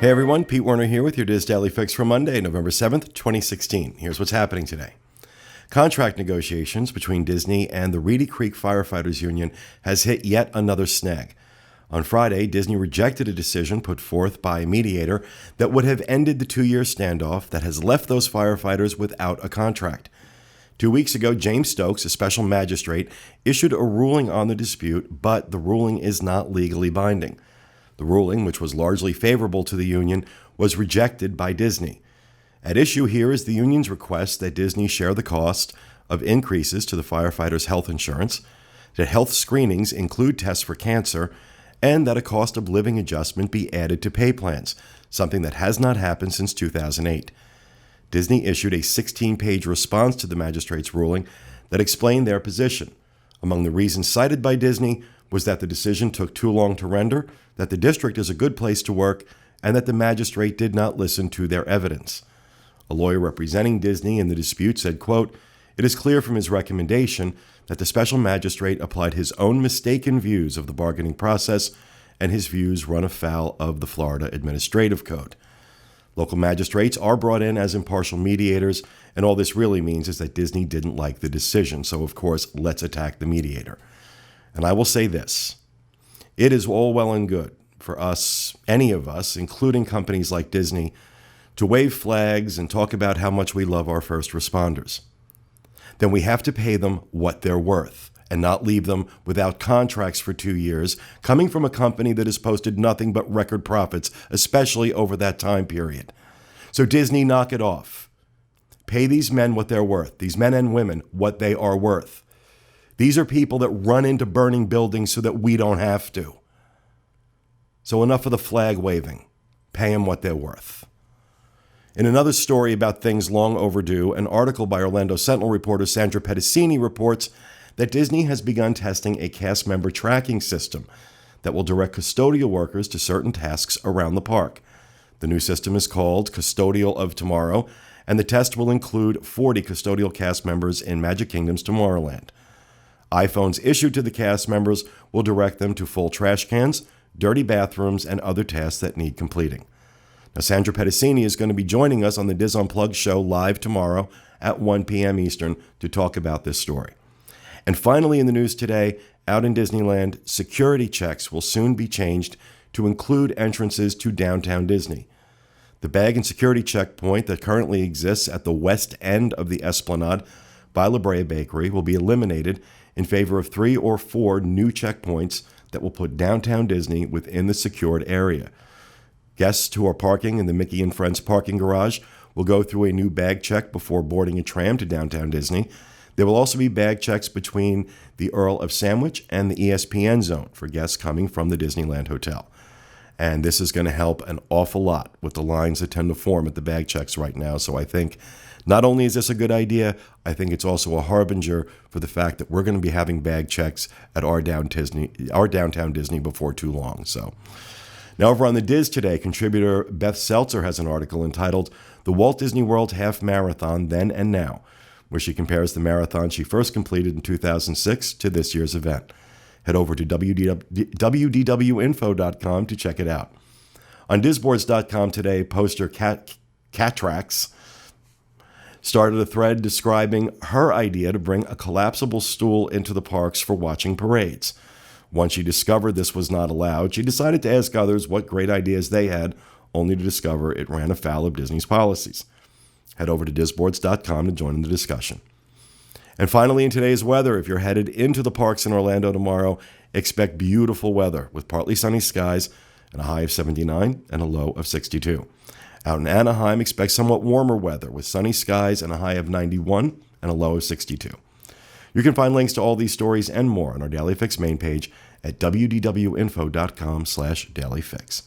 Hey everyone, Pete Werner here with your Diz Daily Fix for Monday, November 7th, 2016. Here's what's happening today. Contract negotiations between Disney and the Reedy Creek Firefighters Union has hit yet another snag. On Friday, Disney rejected a decision put forth by Mediator that would have ended the 2-year standoff that has left those firefighters without a contract. 2 weeks ago, James Stokes, a special magistrate, issued a ruling on the dispute, but the ruling is not legally binding. The ruling, which was largely favorable to the union, was rejected by Disney. At issue here is the union's request that Disney share the cost of increases to the firefighters' health insurance, that health screenings include tests for cancer, and that a cost of living adjustment be added to pay plans, something that has not happened since 2008. Disney issued a 16-page response to the magistrate's ruling that explained their position. Among the reasons cited by Disney was that the decision took too long to render, that the district is a good place to work, and that the magistrate did not listen to their evidence. A lawyer representing Disney in the dispute said, quote, "It is clear from his recommendation that the special magistrate applied his own mistaken views of the bargaining process, and his views run afoul of the Florida Administrative Code." Local magistrates are brought in as impartial mediators, and all this really means is that Disney didn't like the decision, so of course, let's attack the mediator. And I will say this, it is all well and good for us, any of us, including companies like Disney, to wave flags and talk about how much we love our first responders. Then we have to pay them what they're worth and not leave them without contracts for 2 years, coming from a company that has posted nothing but record profits, especially over that time period. So Disney, knock it off. Pay these men what they're worth, these men and women what they are worth. These are people that run into burning buildings so that we don't have to. So enough of the flag waving. Pay them what they're worth. In another story about things long overdue, an article by Orlando Sentinel reporter Sandra Pedicini reports that Disney has begun testing a cast member tracking system that will direct custodial workers to certain tasks around the park. The new system is called Custodial of Tomorrow, and the test will include 40 custodial cast members in Magic Kingdom's Tomorrowland. iPhones issued to the cast members will direct them to full trash cans, dirty bathrooms, and other tasks that need completing. Now, Sandra Pedicini is going to be joining us on the Diz Unplugged show live tomorrow at 1 p.m. Eastern to talk about this story. And finally in the news today, out in Disneyland, security checks will soon be changed to include entrances to downtown Disney. The bag and security checkpoint that currently exists at the west end of the Esplanade by La Brea Bakery will be eliminated in favor of 3 or 4 new checkpoints that will put downtown Disney within the secured area. Guests who are parking in the Mickey and Friends parking garage will go through a new bag check before boarding a tram to downtown Disney. There will also be bag checks between the Earl of Sandwich and the ESPN zone for guests coming from the Disneyland Hotel. And this is going to help an awful lot with the lines that tend to form at the bag checks right now. So I think not only is this a good idea, I think it's also a harbinger for the fact that we're going to be having bag checks at our downtown Disney before too long. So now over on the Diz Today, contributor Beth Seltzer has an article entitled "The Walt Disney World Half Marathon Then and Now," where she compares the marathon she first completed in 2006 to this year's event. Head over to wdwinfo.com to check it out. On Dizboards.com today, poster Catrax started a thread describing her idea to bring a collapsible stool into the parks for watching parades. Once she discovered this was not allowed, she decided to ask others what great ideas they had, only to discover it ran afoul of Disney's policies. Head over to Dizboards.com to join in the discussion. And finally, in today's weather, if you're headed into the parks in Orlando tomorrow, expect beautiful weather with partly sunny skies and a high of 79 and a low of 62. Out in Anaheim, expect somewhat warmer weather with sunny skies and a high of 91 and a low of 62. You can find links to all these stories and more on our Daily Fix main page at wdwinfo.com/dailyfix.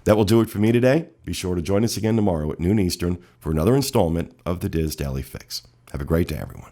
That will do it for me today. Be sure to join us again tomorrow at noon Eastern for another installment of the Diz Daily Fix. Have a great day, everyone.